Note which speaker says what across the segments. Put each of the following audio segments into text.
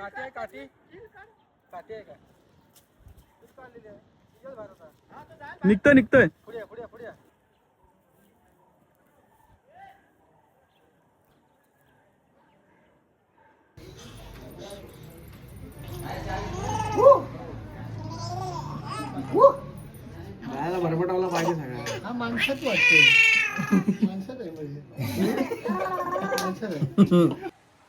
Speaker 1: काठी आहे काठी काठी आहे का
Speaker 2: निघतोय
Speaker 1: पुढे पुढे पुढे
Speaker 3: गायला बरबटावला पाहिजे सगळं.
Speaker 1: हा माणसात वाटते माणसात आहे म्हणजे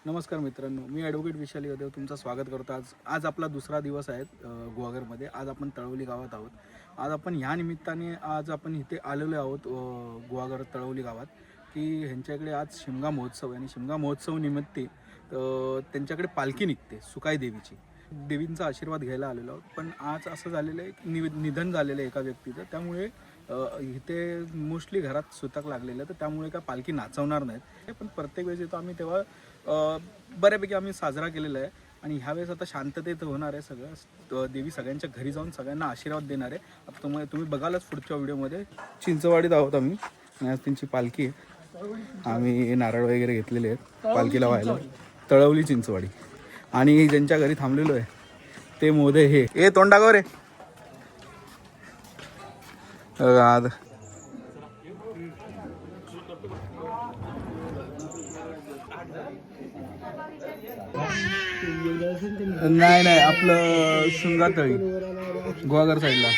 Speaker 2: नमस्कार मित्रांनो, मी ॲडव्होकेट विशाल यादव तुमचं स्वागत करतो. आज आपला दुसरा दिवस आहे गुहागरमध्ये. आज आपण तळवली गावात आहोत. आज आपण ह्या निमित्ताने आज आपण इथे आलेलो आहोत गुहागर तळवली गावात, की ह्यांच्याकडे आज शिमगा महोत्सव आहे आणि शिमगा महोत्सव निमित्त त्यांच्याकडे पालखी निघते सुकाई देवीची. देवींचा आशीर्वाद घ्यायला आलेलो आहोत. पण आज असं झालेलं आहे की निधन झालेलं आहे एका व्यक्तीचं, त्यामुळे इथे मोस्टली घरात सुतक लागलेलं, तर त्यामुळे काय पालखी नाचवणार नाहीत. पण प्रत्येक वेळेस येतो आम्ही तेव्हा बऱ्यापैकी आम्ही साजरा केलेला आहे. आणि ह्यावेळेस आता शांततेत होणार आहे सगळं. देवी सगळ्यांच्या घरी जाऊन सगळ्यांना आशीर्वाद देणार आहे. आता तुम्ही बघालच पुढच्या व्हिडिओमध्ये. चिंचवाडीत आहोत आम्ही आणि आज त्यांची पालखी आहे. आम्ही नारळ वगैरे घेतलेले आहेत पालखीला व्हायला. तळवली चिंचवाडी. आणि ज्यांच्या घरी थांबलेलो आहे ते मोदे हे तोंडावर रे आज नाही आपलं शृंगारतळी गुहागर साईडला.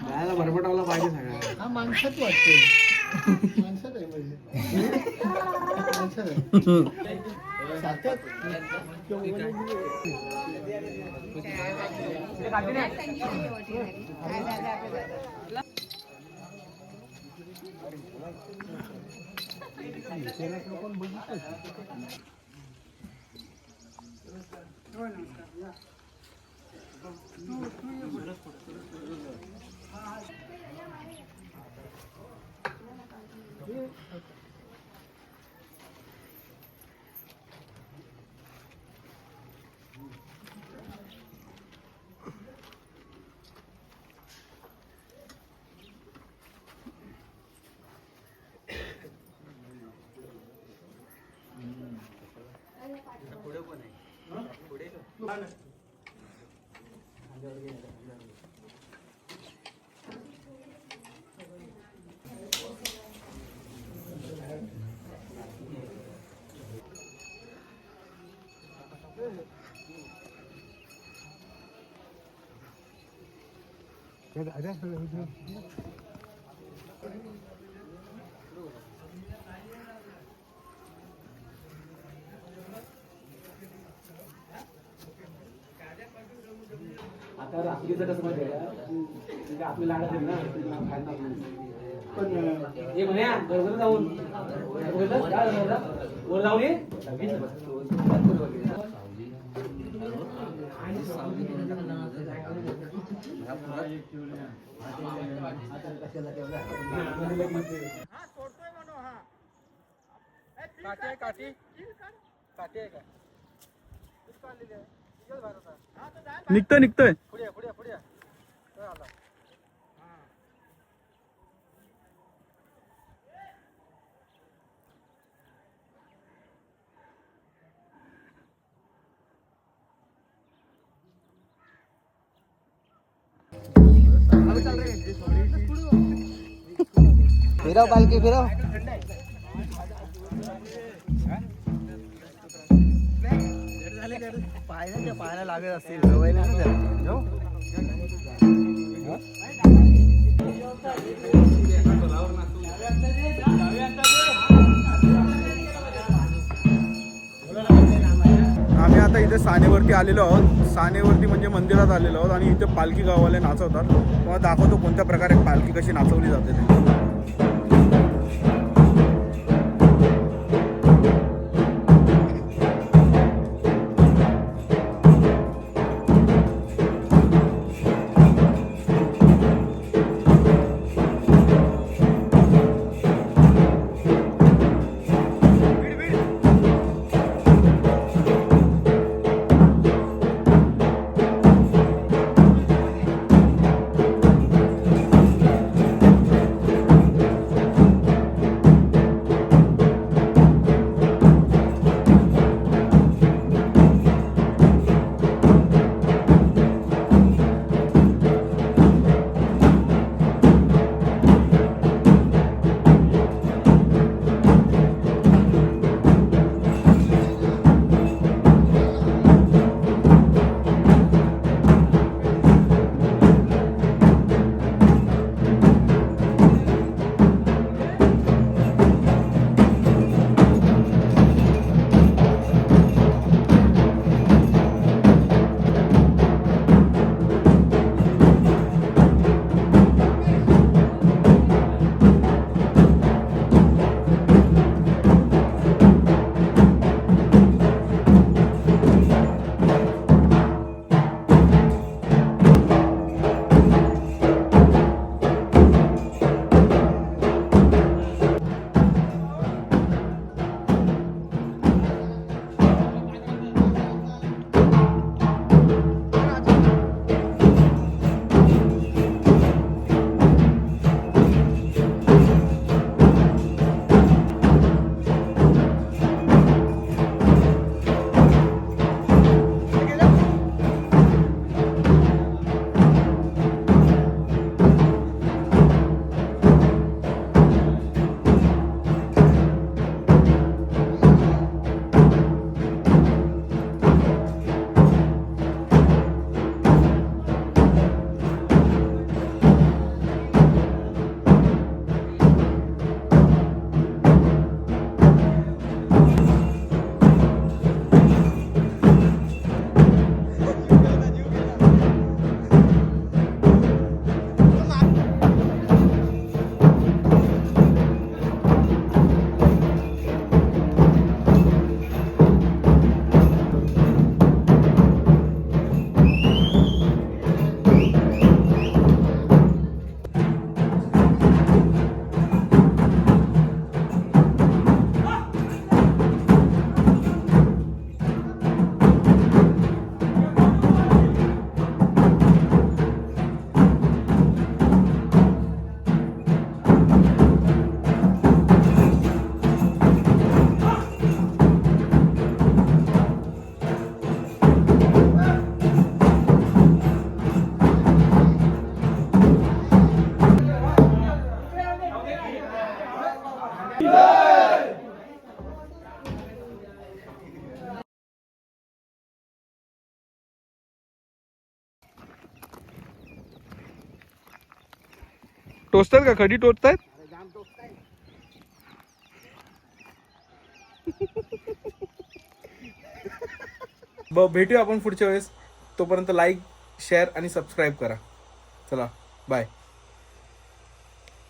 Speaker 3: गायला बरबटावला पाहिजे सगळं.
Speaker 1: हा माणसात वाटते माणसात आहे म्हणजे माणसात आहे
Speaker 3: आता रात्रीचं कसं माहिती आहे का, आपली लागत ना पण हे म्हणे बरोबर जाऊन वर जाऊन ये
Speaker 1: काठी आहे काठी काठी आहे का
Speaker 2: निघतोय
Speaker 1: पुढे पुढे पुढे आला
Speaker 3: फिरव पालखी फिरव.
Speaker 1: पायाला लागत असतील सवय नाही ना.
Speaker 2: आम्ही आता इथे सानेवरती आलेलो आहोत. सानेवरती म्हणजे मंदिरात आलेलो आहोत आणि इथे पालखी गावाले नाचवतात. तेव्हा दाखवतो कोणत्या प्रकारे पालखी कशी नाचवली जाते ते. टोचतात का खडी टोचतायत? भेटूया आपण पुढच्या वेळेस. तोपर्यंत लाईक शेअर आणि सबस्क्राईब करा. चला बाय.